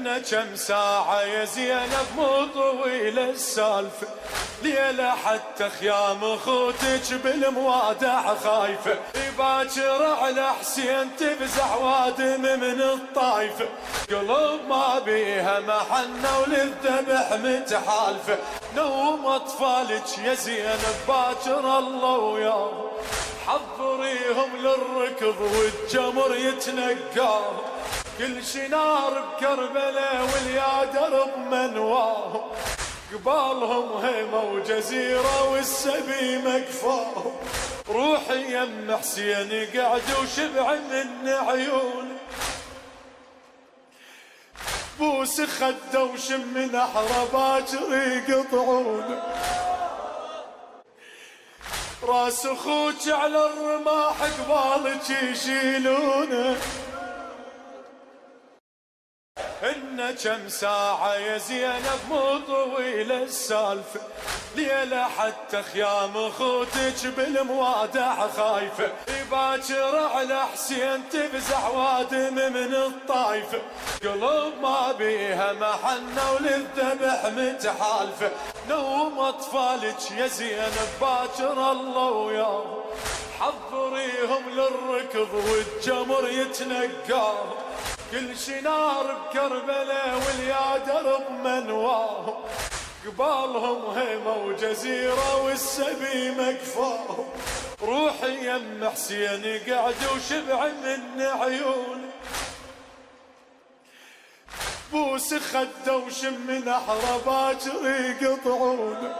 إن كم ساعة يا زينب مو طويلة السالفة، ليلة حتى خيام اخوتك بالموادع خايفة، باكر على حسين تفزع وادم من الطايفة، قلوب ما بيها محنة وللذبح متحالفة، نوم اطفالك يا زينب باكر الله وياهم، حضريهم للركض والجمر يتنقاهم، كل شي نار بكربلاء واليا درب منواهم، قبالهم هيمة وجزيرة والسبي مكفاهم، روحي يم حسين قعد وشبع من عيوني، بوس خده وشم نحره باكر يقطعونه، راس اخوك على الرماح قبالك يشيلونه، إن كم ساعة يا زينب مو طويلة السالفة، ليلة حتى خيام اخوتك بالموادع خايفة، باكر على حسين تفزع وادم من الطايفة، قلوب ما بيها محنة وللذبح متحالفة، نوم اطفالك يا زينب باكر الله وياهم، حضريهم للركض والجمر يتنقاهم، كل شي نار بكربلاء واليا درب منواهم، قبالهم هيمة وجزيرة والسبي مكفاهم، روحي يم حسين قعد وشبع من عيوني، بوس خده وشم نحره باكر يقطعونه.